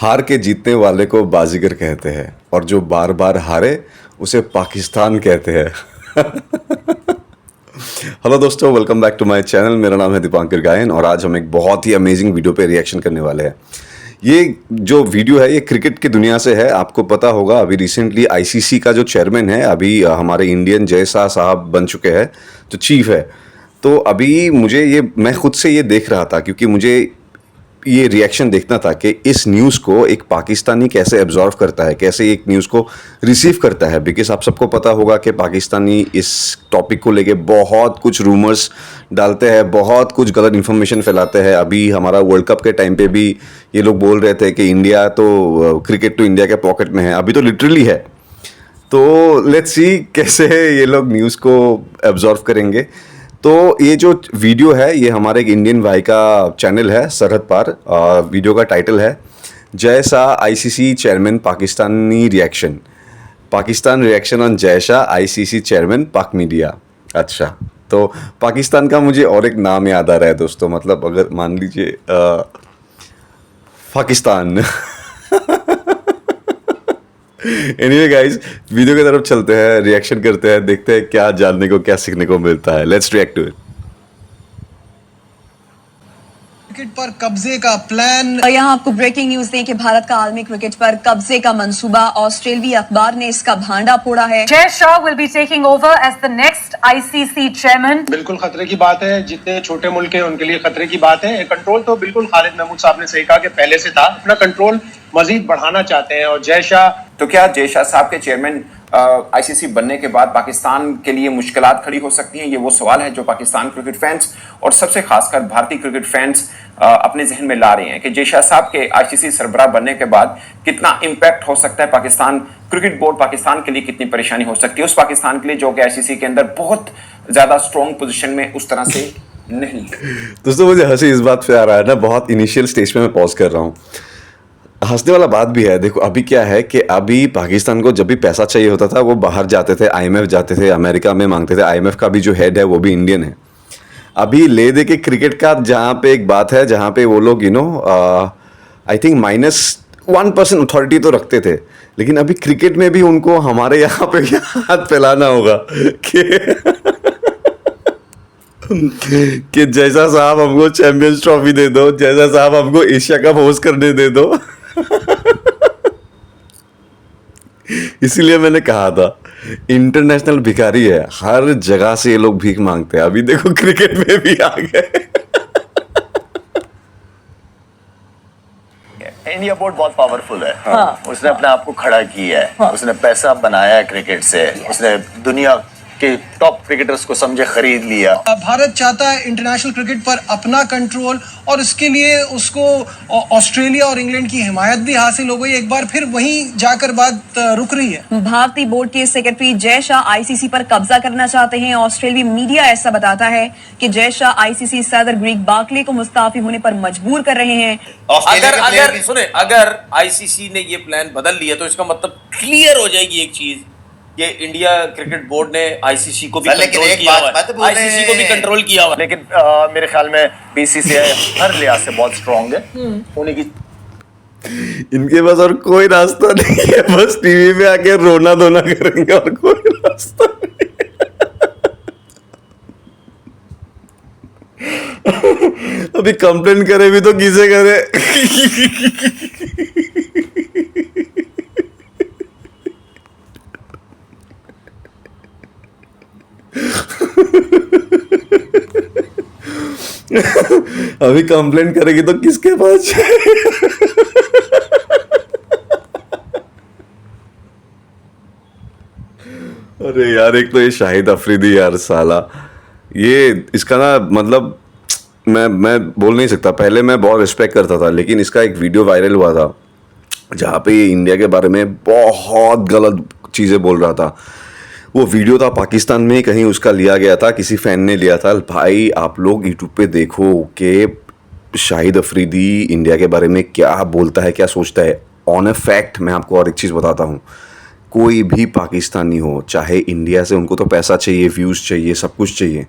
हार के जीतने वाले को बाजीगर कहते हैं और जो बार बार हारे उसे पाकिस्तान कहते हैं। हेलो दोस्तों, welcome back to my channel. मेरा नाम है दीपांकर गायन और आज हम एक बहुत ही अमेजिंग वीडियो पे रिएक्शन करने वाले हैं। ये जो वीडियो है ये क्रिकेट की दुनिया से है। आपको पता होगा अभी रिसेंटली आईसीसी का जो चेयरमैन है अभी हमारे इंडियन जय शाह साहब बन चुके हैं, जो चीफ है। तो अभी मैं खुद से ये देख रहा था क्योंकि मुझे ये रिएक्शन देखना था कि इस न्यूज़ को एक पाकिस्तानी कैसे एब्जॉर्व करता है, कैसे एक न्यूज़ को रिसीव करता है। बिकॉज आप सबको पता होगा कि पाकिस्तानी इस टॉपिक को लेके बहुत कुछ रूमर्स डालते हैं, बहुत कुछ गलत इन्फॉर्मेशन फैलाते हैं। अभी हमारा वर्ल्ड कप के टाइम पे भी ये लोग बोल रहे थे कि इंडिया तो क्रिकेट तो इंडिया के पॉकेट में है, अभी तो लिटरली है। तो लेट्स सी कैसे ये लोग न्यूज़ को एब्जॉर्व करेंगे। तो ये जो वीडियो है ये हमारे एक इंडियन भाई का चैनल है सरहद पार। वीडियो का टाइटल है Jay Shah ICC chairman Pakistani reaction, Pakistan reaction on Jay Shah ICC chairman पाक मीडिया। अच्छा, तो पाकिस्तान का मुझे और एक नाम याद आ रहा है दोस्तों, मतलब अगर मान लीजिए पाकिस्तान। एनीवे गाइस, वीडियो की तरफ चलते हैं, रिएक्शन करते हैं, देखते हैं क्या जानने को क्या सीखने को मिलता है। Let's react to it. Cricket पर कब्जे का प्लान। यहाँ आपको ब्रेकिंग न्यूज दें कि भारत का आलमी क्रिकेट पर कब्जे का मंसूबा, ऑस्ट्रेलियाई अखबार ने इसका भांडा फोड़ा है। Jay Shah will be taking over as the next ICC chairman. बिल्कुल खतरे की बात है, जितने छोटे मुल्क हैं उनके लिए खतरे की बात है। कंट्रोल तो बिल्कुल खालिद महमूद साहब ने सही कहा कि पहले से था, अपना कंट्रोल मजीद बढ़ाना चाहते हैं। और जय शाह, तो क्या जय शाह साहब के चेयरमैन आईसीसी बनने के बाद पाकिस्तान के लिए मुश्किलात खड़ी हो सकती हैं? ये वो सवाल है जो पाकिस्तान क्रिकेट फैंस और सबसे खासकर भारतीय क्रिकेट फैंस अपने जहन में ला रहे हैं कि जय शाह साहब के आईसीसी सरबराह बनने के बाद कितना इम्पैक्ट हो सकता है पाकिस्तान क्रिकेट बोर्ड, पाकिस्तान के लिए कितनी परेशानी हो सकती है उस पाकिस्तान के लिए जो कि आईसीसी के अंदर बहुत ज्यादा स्ट्रॉन्ग पोजीशन में उस तरह से नहीं। दोस्तों मुझे हंसी इस बात पे आ रहा है ना, बहुत इनिशियल स्टेज पे मैं पॉज कर रहा हूँ। हंसने वाला बात भी है। देखो अभी क्या है कि अभी पाकिस्तान को जब भी पैसा चाहिए होता था वो बाहर जाते थे, आईएमएफ जाते थे, अमेरिका में मांगते थे। आईएमएफ का भी जो हेड है वो भी इंडियन है। अभी ले दे के क्रिकेट का जहाँ पे एक बात है जहाँ पे वो लोग आई थिंक -1% अथॉरिटी तो रखते थे, लेकिन अभी क्रिकेट में भी उनको हमारे यहाँ पे हाथ फैलाना होगा कि जैसा साहब हमको चैंपियंस ट्रॉफी दे दो, जैसा साहब हमको एशिया कप होस्ट करने दे दो। इसीलिए मैंने कहा था इंटरनेशनल भिखारी है, हर जगह से ये लोग भीख मांगते हैं। अभी देखो क्रिकेट में भी आ गए। इंडिया बोर्ड बहुत पावरफुल है। हाँ। उसने अपने आप को खड़ा किया है। हाँ। उसने पैसा बनाया है क्रिकेट से। उसने दुनिया के टॉप क्रिकेटर्स को समझे खरीद लिया। भारत चाहता है इंटरनेशनल क्रिकेट पर अपना कंट्रोल, और इसके लिए उसको ऑस्ट्रेलिया और इंग्लैंड की हिमायत भी हासिल हो गई। एक बार फिर वहीं जाकर बात रुक रही है। भारतीय बोर्ड के सेक्रेटरी जय शाह आईसीसी पर कब्जा करना चाहते हैं। ऑस्ट्रेलियाई मीडिया ऐसा बताता है कि जय शाह आईसीसी सदर ग्रेग बार्कले को मुस्ताफी होने पर मजबूर कर रहे हैं। अगर आईसीसी ने ये प्लान बदल लिया तो इसका मतलब क्लियर हो जाएगी एक चीज, ये इंडिया क्रिकेट बोर्ड ने आईसीसी को भी कंट्रोल किया हुआ है, आईसीसी को भी कंट्रोल किया हुआ है। लेकिन मेरे ख्याल में बीसीसीआई हर लिहाज से बहुत स्ट्रांग है। उन्हीं की इनके पास और कोई रास्ता नहीं है, बस टीवी पे आके रोना धोना करेंगे और कोई रास्ता नहीं। अभी कंप्लेन करे भी तो किसे करे? अभी कंप्लेंट करेगी तो किसके पास जाए? अरे यार, एक तो ये शाहिद अफरीदी यार साला, ये इसका ना मतलब मैं बोल नहीं सकता। पहले मैं बहुत रिस्पेक्ट करता था, लेकिन इसका एक वीडियो वायरल हुआ था जहाँ पे ये इंडिया के बारे में बहुत गलत चीज़ें बोल रहा था। वो वीडियो था पाकिस्तान में कहीं उसका लिया गया था, किसी फ़ैन ने लिया था। भाई आप लोग यूट्यूब पे देखो कि शाहिद अफरीदी इंडिया के बारे में क्या बोलता है, क्या सोचता है। ऑन अ फैक्ट मैं आपको और एक चीज़ बताता हूँ, कोई भी पाकिस्तानी हो चाहे इंडिया से, उनको तो पैसा चाहिए, व्यूज़ चाहिए, सब कुछ चाहिए।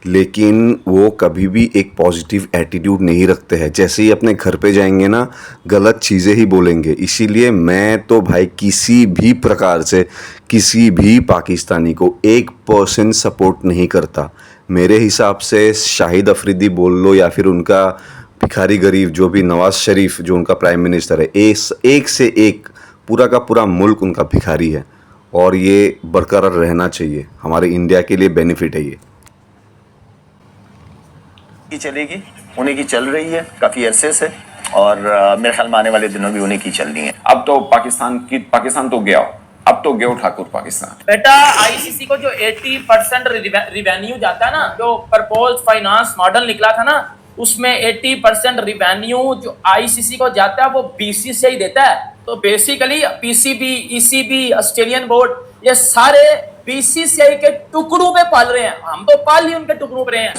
लेकिन वो कभी भी एक पॉजिटिव एटीट्यूड नहीं रखते हैं। जैसे ही अपने घर पे जाएंगे ना, गलत चीज़ें ही बोलेंगे। इसीलिए मैं तो भाई किसी भी प्रकार से किसी भी पाकिस्तानी को 1% सपोर्ट नहीं करता। मेरे हिसाब से शाहिद अफरीदी बोल लो या फिर उनका भिखारी गरीब जो भी नवाज शरीफ जो उनका प्राइम मिनिस्टर है, एक से एक पूरा का पूरा मुल्क उनका भिखारी है और ये बरकरार रहना चाहिए। हमारे इंडिया के लिए बेनिफिट है ये। की चलेगी, उन्हीं की चल रही है काफी अरसे से, और मेरे ख्याल में आने वाले दिनों भी उन्हीं की चलनी है। अब तो पाकिस्तान तो गया, अब तो गयो ठाकुर पाकिस्तान। बेटा आईसीसी को जो 80% रिवेन्यू जाता है ना, जो प्रपोज फाइनेंस मॉडल निकला था ना, उसमें 80% रिवेन्यू जो आईसीसी को जाता है वो बीसीसीआई देता है। तो basically PCB, ECB, Australian board, ये सारे बीसीसीआई के टुकड़ों पे पाल रहे हैं। हम तो पाल ही उनके टुकड़ों पे रहे हैं।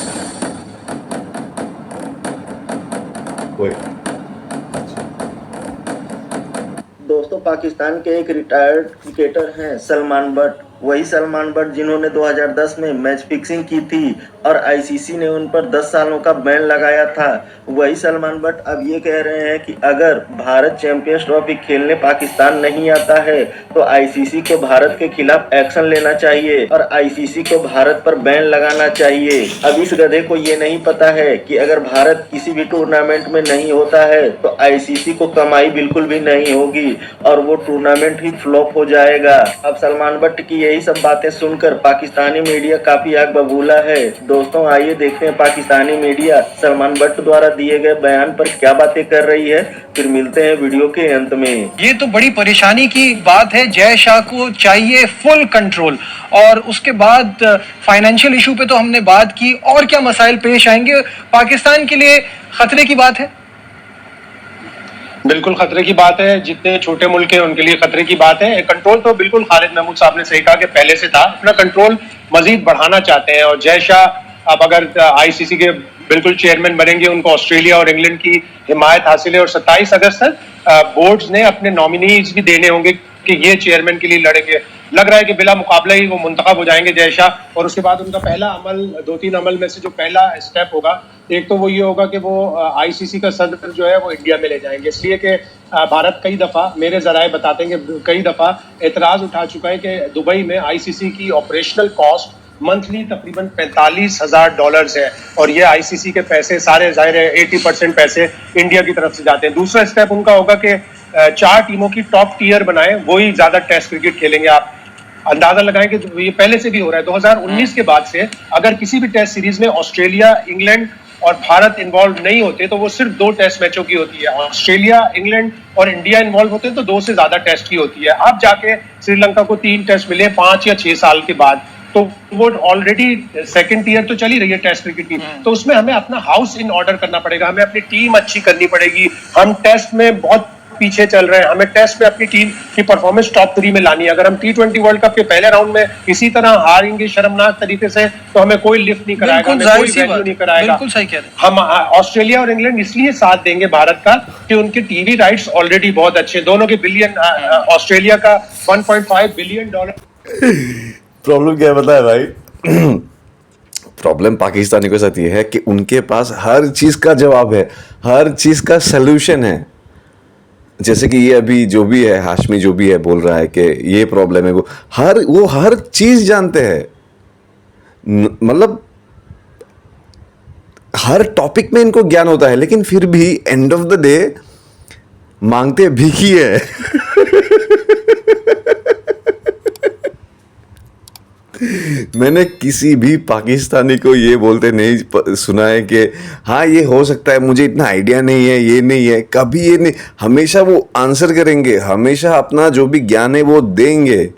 दोस्तों, पाकिस्तान के एक रिटायर्ड क्रिकेटर हैं सलमान बट। वही सलमान बट जिन्होंने 2010 में मैच फिक्सिंग की थी और आईसीसी ने उन पर 10 सालों का बैन लगाया था। वही सलमान बट अब ये कह रहे हैं कि अगर भारत चैंपियंस ट्रॉफी खेलने पाकिस्तान नहीं आता है तो आईसीसी को भारत के खिलाफ एक्शन लेना चाहिए और आईसीसी को भारत पर बैन लगाना चाहिए। अब इस गधे को ये नहीं पता है कि अगर भारत किसी भी टूर्नामेंट में नहीं होता है तो आईसीसी को कमाई बिल्कुल भी नहीं होगी और वो टूर्नामेंट ही फ्लॉप हो जाएगा। अब सलमान बट की यही सब बातें सुनकर पाकिस्तानी मीडिया काफी आग बबूला है। दोस्तों, आइए देखते हैं पाकिस्तानी मीडिया सलमान बट द्वारा दिए गए बयान पर क्या बातें कर रही है। फिर मिलते हैं वीडियो के अंत में। ये तो बड़ी परेशानी की बात है। जय शाह को चाहिए फुल कंट्रोल। और उसके बाद फाइनेंशियल इशू पे तो हमने बात की, और क्या मसाइल पेश आएंगे? पाकिस्तान के लिए खतरे की बात है। बिल्कुल खतरे की बात है। जितने छोटे मुल्क हैं उनके लिए खतरे की बात है। कंट्रोल तो बिल्कुल खालिद महमूद साहब ने सही कहा कि पहले से था, अपना कंट्रोल मजीद बढ़ाना चाहते हैं। और जय शाह अब अगर आईसीसी के बिल्कुल चेयरमैन बनेंगे, उनको ऑस्ट्रेलिया और इंग्लैंड की हिमायत हासिल है और 27 अगस्त तक बोर्ड्स ने अपने नॉमिनीज भी देने होंगे कि ये चेयरमैन के लिए लड़ेंगे। लग रहा है कि बिला मुकाबला ही वो मुंतखब हो जाएंगे जय शाह। और उसके बाद उनका पहला अमल, 2-3 अमल में से जो पहला स्टेप होगा, एक तो वो ये होगा कि वो आईसीसी का सदर जो है वो इंडिया में ले जाएंगे। इसलिए कि भारत कई दफ़ा, मेरे ज़राए बताते हैं कि कई दफ़ा एतराज़ उठा चुका है कि दुबई में आईसीसी की ऑपरेशनल कॉस्ट मंथली तकरीबन $45,000 है और ये आईसीसी के पैसे सारे जाहिर है 80% पैसे इंडिया की तरफ से जाते हैं। दूसरा स्टेप उनका होगा कि 4 टीमों की टॉप टियर बनाएं, वही ज्यादा टेस्ट क्रिकेट खेलेंगे। आप अंदाजा लगाएं कि ये पहले से भी हो रहा है। 2019 के बाद से अगर किसी भी टेस्ट सीरीज में ऑस्ट्रेलिया, इंग्लैंड और भारत इन्वॉल्व नहीं होते तो वो सिर्फ 2 टेस्ट मैचों की होती है। ऑस्ट्रेलिया, इंग्लैंड और इंडिया इन्वॉल्व होते हैं तो 2 से ज्यादा टेस्ट की होती है। अब जाके श्रीलंका को 3 टेस्ट मिले 5 या 6 साल के बाद, तो वो ऑलरेडी सेकंड टीयर तो चली रही है टेस्ट क्रिकेट की। तो उसमें हमें अपना हाउस इन ऑर्डर करना पड़ेगा, हमें अपनी टीम अच्छी करनी पड़ेगी। हम टेस्ट में बहुत पीछे चल रहे हैं, हमें टेस्ट में अपनी टीम की परफॉर्मेंस टॉप 3 में लानी है। अगर हम T20 वर्ल्ड कप के पहले राउंड में इसी तरह हारेंगे शर्मनाक तरीके से तो हमें कोई लिफ्ट नहीं कराएगा, हमें कोई वैल्यू नहीं कराएगा। बिल्कुल सही कह रहे हैं। हम ऑस्ट्रेलिया और इंग्लैंड इसलिए साथ देंगे भारत का कि उनके टीवी राइट्स ऑलरेडी बहुत अच्छे, दोनों के बिलियन, ऑस्ट्रेलिया का $1.5 बिलियन। प्रॉब्लम क्या है पता है भाई? प्रॉब्लम पाकिस्तानी के साथ ये है कि उनके पास हर चीज का जवाब है, हर चीज का सलूशन है। जैसे कि ये अभी जो भी है, हाशमी जो भी है बोल रहा है कि ये प्रॉब्लम है, वो हर चीज जानते हैं। मतलब हर टॉपिक में इनको ज्ञान होता है, लेकिन फिर भी एंड ऑफ द डे मांगते भीख ही है। मैंने किसी भी पाकिस्तानी को ये बोलते नहीं सुना है कि हाँ ये हो सकता है, मुझे इतना आइडिया नहीं है, ये नहीं है, कभी ये नहीं। हमेशा वो आंसर करेंगे, हमेशा अपना जो भी ज्ञान है वो देंगे,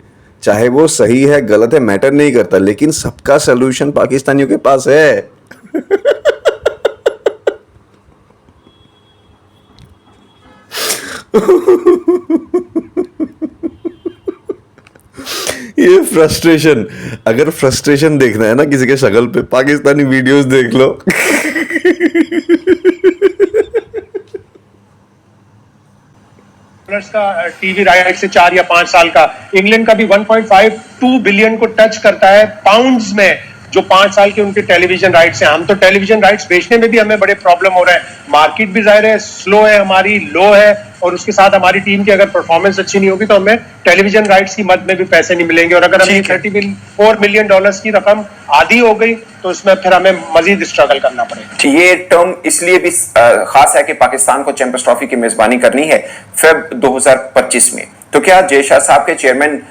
चाहे वो सही है गलत है मैटर नहीं करता, लेकिन सबका सलूशन पाकिस्तानियों के पास है। ये फ्रस्ट्रेशन, अगर फ्रस्ट्रेशन देखना है ना किसी के शक्ल पे, पाकिस्तानी वीडियोस देख लो। का टीवी राइट से 4 या 5 साल का, इंग्लैंड का भी 1.52 बिलियन को टच करता है पाउंड्स में, जो 5 साल के उनके टेलीविजन राइट्स हैं, हम तो टेलीविजन राइट्स बेचने में भी हमें बड़े प्रॉब्लम हो रहे हैं। मार्केट भी जाहिर है स्लो है, हमारी लो है, और उसके साथ हमारी टीम की अगर परफॉर्मेंस अच्छी नहीं होगी तो हमें टेलीविजन राइट्स की मद में भी पैसे नहीं मिलेंगे। और अगर हमें $34 मिलियन की रकम आधी हो गई तो उसमें फिर हमें मजीद स्ट्रगल करना पड़ेगा। ये टर्म इसलिए भी खास है कि पाकिस्तान को चैंपियंस ट्रॉफी की मेजबानी करनी है फेब 2025 में। तो क्या जय शाह साहब के चेयरमैन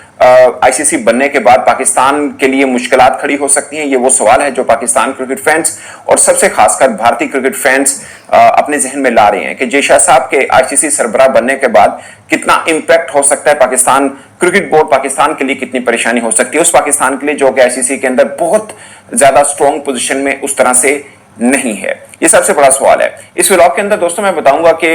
आईसीसी बनने के बाद पाकिस्तान के लिए मुश्किलात खड़ी हो सकती हैं? ये वो सवाल है जो पाकिस्तान क्रिकेट फैंस और सबसे खासकर भारतीय क्रिकेट फैंस अपने जहन में ला रहे हैं कि जय शाह साहब के आईसीसी सरबराह बनने के बाद कितना इंपैक्ट हो सकता है पाकिस्तान क्रिकेट बोर्ड, पाकिस्तान के लिए कितनी परेशानी हो सकती है उस पाकिस्तान के लिए जो कि आईसीसी के अंदर बहुत ज्यादा स्ट्रॉन्ग पोजीशन में उस तरह से नहीं है। ये सबसे बड़ा सवाल है। इस व्लॉग के अंदर दोस्तों मैं बताऊंगा कि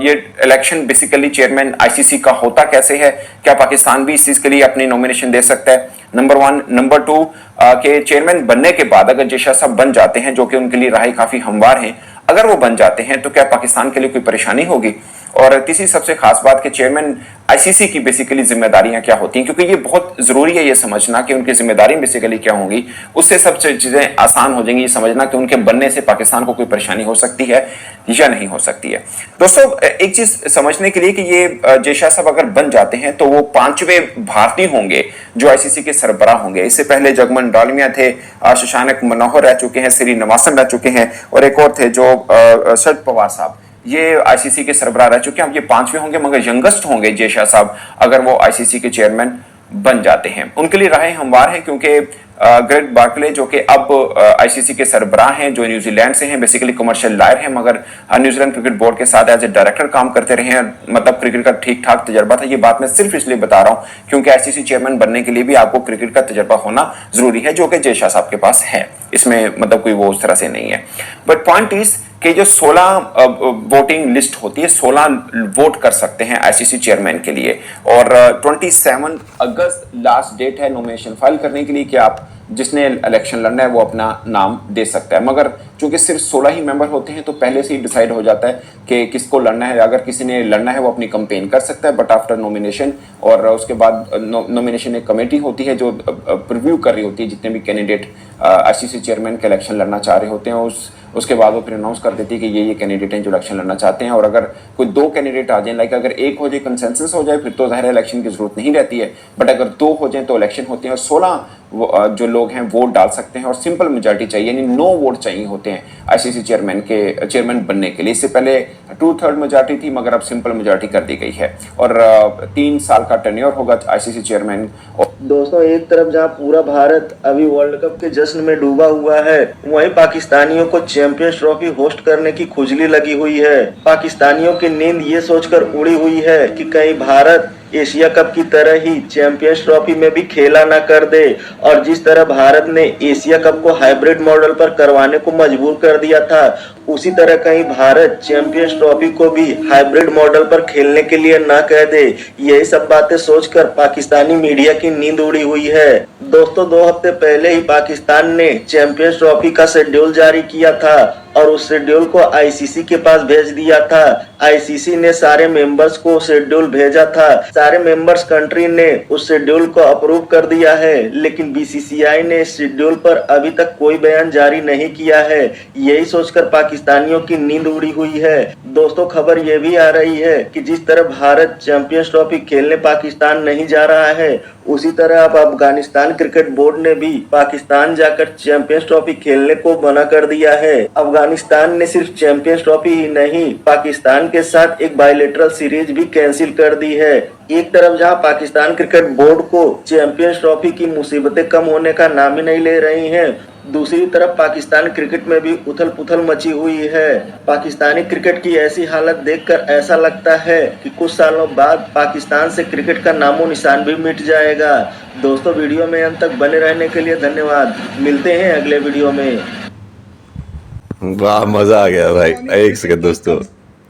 ये इलेक्शन बेसिकली चेयरमैन आईसीसी का होता कैसे है, क्या पाकिस्तान भी इस चीज के लिए अपनी नॉमिनेशन दे सकता है, नंबर 1। नंबर 2 के चेयरमैन बनने के बाद अगर जय शाह साहब बन जाते हैं, जो कि उनके लिए राहें काफी हमवार हैं, अगर वो बन जाते हैं तो क्या पाकिस्तान के लिए कोई परेशानी होगी? और तीसरी सबसे खास बात कि चेयरमैन आईसीसी की बेसिकली जिम्मेदारियां क्या होती हैं, क्योंकि ये बहुत जरूरी है ये समझना कि उनकी जिम्मेदारी बेसिकली क्या होंगी। उससे सब चीजें आसान हो जाएंगी, ये समझना कि उनके बनने से पाकिस्तान को कोई परेशानी हो सकती है या नहीं हो सकती है। दोस्तों एक चीज समझने के लिए कि ये जय शाह साहब अगर बन जाते हैं तो वो 5वें भारतीय होंगे जो आईसीसी के सरबराह होंगे। इससे पहले जगमन डालमिया थे, शशांक मनोहर रह चुके हैं, श्रीनिवासन रह चुके हैं, और एक और थे जो शरद पवार साहब, ये आईसीसी के सरबराह रह चुके हैं। अब ये 5वें होंगे, मगर यंगेस्ट होंगे जय शाह साहब अगर वो आईसीसी के चेयरमैन बन जाते हैं। उनके लिए राहें हमवार हैं क्योंकि ग्रेग बार्कले जो कि अब आईसीसी के सरबराह हैं, जो न्यूजीलैंड से हैं, बेसिकली कमर्शियल लायर हैं, मगर न्यूजीलैंड क्रिकेट बोर्ड के साथ एज ए डायरेक्टर काम करते रहे हैं, मतलब क्रिकेट का ठीक ठाक तजर्बा था। ये बात मैं सिर्फ इसलिए बता रहा हूं क्योंकि आईसीसी चेयरमैन बनने के लिए भी आपको क्रिकेट का तजर्बा होना जरूरी है, जो कि जय शाह साहब के पास है। इसमें मतलब कोई वो उस तरह से नहीं है। बट पॉइंट इज कि जो 16 वोटिंग लिस्ट होती है, 16 वोट कर सकते हैं आईसीसी चेयरमैन के लिए, और 27 अगस्त लास्ट डेट है नॉमिनेशन फाइल करने के लिए कि आप जिसने इलेक्शन लड़ना है वो अपना नाम दे सकता है। मगर चूंकि सिर्फ 16 ही मेंबर होते हैं तो पहले से ही डिसाइड हो जाता है कि किसको लड़ना है। अगर किसी ने लड़ना है वो अपनी कंपेन कर सकता है, बट आफ्टर नॉमिनेशन, और उसके बाद नॉमिनेशन एक कमेटी होती है जो प्रीव्यू कर रही होती है जितने भी कैंडिडेट आईसीसी चेयरमैन के इलेक्शन लड़ना चाह रहे होते हैं। उसके बाद वो फिर अनाउंस कर देती है कि ये कैंडिडेट हैं जो इलेक्शन लड़ना चाहते हैं। और अगर कोई 2 कैंडिडेट आ जाए, लाइक अगर एक हो जाए, कंसेंसस हो जाए, फिर तो ज़ाहिर इलेक्शन की जरूरत नहीं रहती है। बट अगर 2 हो जाए तो इलेक्शन होते हैं, और 16 जो लोग हैं वोट डाल सकते हैं, और सिंपल मेजॉरिटी चाहिए, यानी 9 वोट चाहिए होते हैं आईसीसी चेयरमैन बनने के लिए। इससे पहले 2/3 मेजॉरिटी थी, मगर अब सिंपल मेजॉरिटी कर दी गई है, और 3 साल का टेन्योर होगा आईसीसी चेयरमैन। दोस्तों एक तरफ जहां पूरा भारत अभी वर्ल्ड कप के जश्न में डूबा हुआ है, वहीं पाकिस्तानियों को चैंपियंस ट्रॉफी होस्ट करने की खुजली लगी हुई है। पाकिस्तानियों की नींद ये सोचकर उड़ी हुई है कि कहीं भारत एशिया कप की तरह ही चैंपियंस ट्रॉफी में भी खेला ना कर दे, और जिस तरह भारत ने एशिया कप को हाइब्रिड मॉडल पर करवाने को मजबूर कर दिया था, उसी तरह कहीं भारत चैंपियंस ट्रॉफी को भी हाइब्रिड मॉडल पर खेलने के लिए ना कह दे। यही सब बातें सोचकर पाकिस्तानी मीडिया की नींद उड़ी हुई है। दोस्तों 2 हफ्ते पहले ही पाकिस्तान ने चैंपियंस ट्रॉफी का शेड्यूल जारी किया था, और उस शेड्यूल को आईसीसी के पास भेज दिया था। आईसीसी ने सारे मेंबर्स को शेड्यूल भेजा था, सारे मेंबर्स कंट्री ने उस शेड्यूल को अप्रूव कर दिया है, लेकिन बीसीसीआई ने इस शेड्यूल पर अभी तक कोई बयान जारी नहीं किया है। यही सोचकर पाकिस्तानियों की नींद उड़ी हुई है। दोस्तों खबर ये भी आ रही है कि जिस तरह भारत चैंपियंस ट्रॉफी खेलने पाकिस्तान नहीं जा रहा है, उसी तरह अब अफगानिस्तान क्रिकेट बोर्ड ने भी पाकिस्तान जाकर चैंपियंस ट्रॉफी खेलने को मना कर दिया है। अफगानिस्तान ने सिर्फ चैंपियंस ट्रॉफी ही नहीं, पाकिस्तान के साथ एक बायलैटरल सीरीज भी कैंसिल कर दी है। एक तरफ जहां पाकिस्तान क्रिकेट बोर्ड को चैंपियंस ट्रॉफी की मुसीबतें कम होने का नाम ही नहीं ले रही हैं, दूसरी तरफ पाकिस्तान क्रिकेट में भी उथल पुथल मची हुई है। पाकिस्तानी क्रिकेट की ऐसी हालत देखकर ऐसा लगता है कि कुछ सालों बाद पाकिस्तान से क्रिकेट का नामो निशान भी मिट जाएगा। दोस्तों वीडियो में अंत तक बने रहने के लिए धन्यवाद। मिलते हैं अगले वीडियो में। वाह, मजा आ गया भाई। एक सेकंड दोस्तों,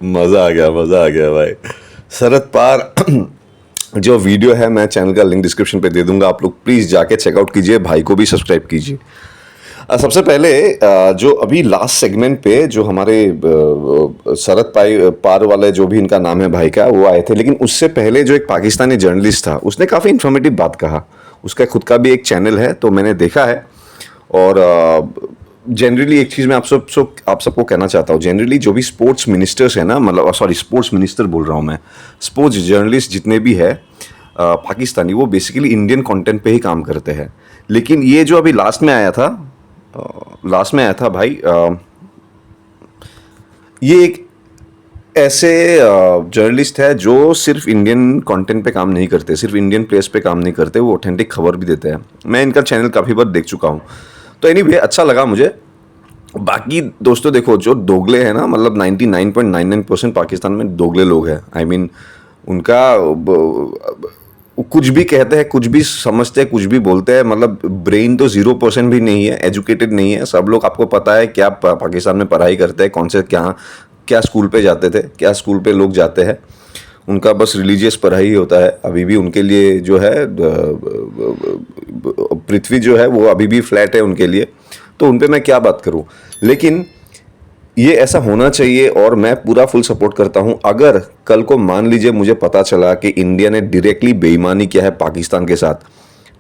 मजा आ गया भाई। शरद पवार जो वीडियो है मैं चैनल का लिंक डिस्क्रिप्शन पे दे दूंगा, आप लोग प्लीज जाके चेकआउट कीजिए, भाई को भी सब्सक्राइब कीजिए। सबसे पहले जो अभी लास्ट सेगमेंट पे जो हमारे शरद पवार वाले जो भी इनका नाम है भाई का, वो आए थे, लेकिन उससे पहले जो एक पाकिस्तानी जर्नलिस्ट था उसने काफ़ी इन्फॉर्मेटिव बात कहा। उसका खुद का भी एक चैनल है, तो मैंने देखा है, और जनरली एक चीज़ मैं आप सबको कहना चाहता हूँ, जनरली जो भी स्पोर्ट्स मिनिस्टर्स है ना, मतलब सॉरी स्पोर्ट्स मिनिस्टर बोल रहा हूँ मैं, स्पोर्ट्स जर्नलिस्ट जितने भी है पाकिस्तानी, वो बेसिकली इंडियन कंटेंट पे ही काम करते हैं। लेकिन ये जो अभी लास्ट में आया था भाई, ये एक ऐसे जर्नलिस्ट है जो सिर्फ इंडियन कंटेंट पे काम नहीं करते, सिर्फ इंडियन प्लेयर्स पे काम नहीं करते, वो ऑथेंटिक खबर भी देते हैं। मैं इनका चैनल काफ़ी बार देख चुका हूँ, तो एनीवे अच्छा लगा मुझे। बाकी दोस्तों देखो, जो दोगले हैं ना, मतलब 99.99% पाकिस्तान में दोगले लोग हैं। आई मीन उनका कुछ भी कहते हैं, कुछ भी समझते हैं, कुछ भी बोलते हैं, मतलब ब्रेन तो 0% भी नहीं है, एजुकेटेड नहीं है। सब लोग, आपको पता है क्या पाकिस्तान में पढ़ाई करते हैं, कौन से क्या स्कूल पे जाते थे, क्या स्कूल पे लोग जाते हैं, उनका बस रिलीजियस पढ़ाई ही होता है। अभी भी उनके लिए जो है पृथ्वी जो है वो अभी भी फ्लैट है उनके लिए, तो उन पे मैं क्या बात करूं। लेकिन ये ऐसा होना चाहिए और मैं पूरा फुल सपोर्ट करता हूं। अगर कल को मान लीजिए मुझे पता चला कि इंडिया ने डायरेक्टली बेईमानी किया है पाकिस्तान के साथ,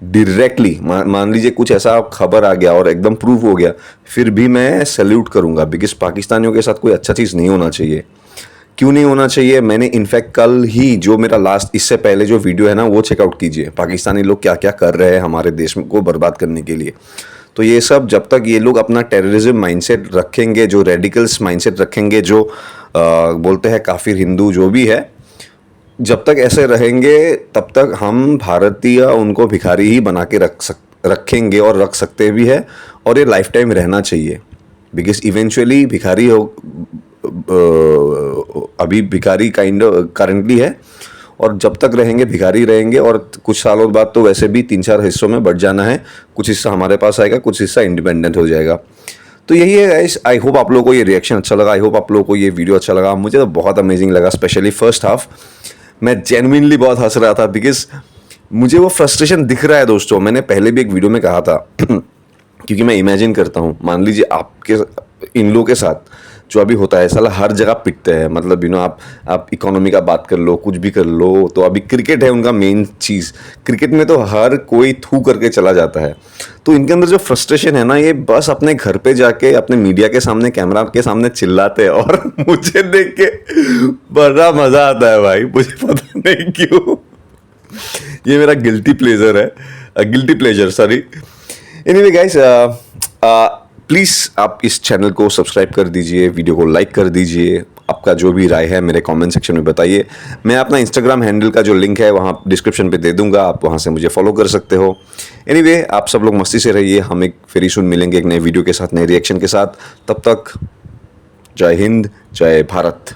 डायरेक्टली मान लीजिए कुछ ऐसा खबर आ गया और एकदम प्रूफ हो गया, फिर भी मैं सैल्यूट करूंगा, बिकॉज पाकिस्तानियों के साथ कोई अच्छा चीज़ नहीं होना चाहिए। क्यों नहीं होना चाहिए? मैंने इनफैक्ट कल ही जो मेरा लास्ट, इससे पहले जो वीडियो है ना, वो चेकआउट कीजिए, पाकिस्तानी लोग क्या क्या कर रहे हैं हमारे देश को बर्बाद करने के लिए। तो ये सब जब तक ये लोग अपना टेररिज्म माइंडसेट रखेंगे, जो रेडिकल्स माइंडसेट रखेंगे, जो बोलते हैं काफिर हिंदू जो भी है, जब तक ऐसे रहेंगे तब तक हम भारतीय उनको भिखारी ही बना के रखेंगे और रख सकते भी है, और ये लाइफ टाइम रहना चाहिए। बिकॉज इवेंचुअली भिखारी हो, अभी भिखारी करंटली है, और जब तक रहेंगे भिखारी रहेंगे, और कुछ सालों बाद तो वैसे भी 3-4 हिस्सों में बढ़ जाना है। कुछ हिस्सा हमारे पास आएगा, कुछ हिस्सा इंडिपेंडेंट हो जाएगा। तो यही है गाइस। आई होप आप लोगों को ये रिएक्शन अच्छा लगा, आई होप आप लोगों को ये वीडियो अच्छा लगा। मुझे तो बहुत अमेजिंग लगा, स्पेशली फर्स्ट हाफ। मैं जेन्युइनली बहुत हंस रहा था, बिकॉज मुझे वो फ्रस्ट्रेशन दिख रहा है दोस्तों। मैंने पहले भी एक वीडियो में कहा था क्योंकि मैं इमेजिन करता हूँ, मान लीजिए आपके इन लोगों के साथ जो अभी होता है, साला हर जगह पिटते हैं, मतलब आप इकोनॉमी का बात कर लो, कुछ भी कर लो, तो अभी क्रिकेट है उनका मेन चीज़। क्रिकेट में तो हर कोई थू करके चला जाता है। तो इनके अंदर जो फ्रस्ट्रेशन है ना, ये बस अपने घर पे जाके अपने मीडिया के सामने, कैमरा के सामने चिल्लाते हैं, और मुझे देख के बड़ा मज़ा आता है भाई, मुझे पता नहीं क्यों। ये मेरा guilty pleasure sorry. Anyway guys, please आप इस चैनल को सब्सक्राइब कर दीजिए, वीडियो को लाइक कर दीजिए, आपका जो भी राय है मेरे कमेंट सेक्शन में बताइए। मैं अपना इंस्टाग्राम हैंडल का जो लिंक है वहाँ डिस्क्रिप्शन पे दे दूंगा, आप वहाँ से मुझे फॉलो कर सकते हो। एनीवे, आप सब लोग मस्ती से रहिए, हम एक फिर सुन मिलेंगे एक नए वीडियो के साथ, नए रिएक्शन के साथ। तब तक जय हिंद, जय भारत।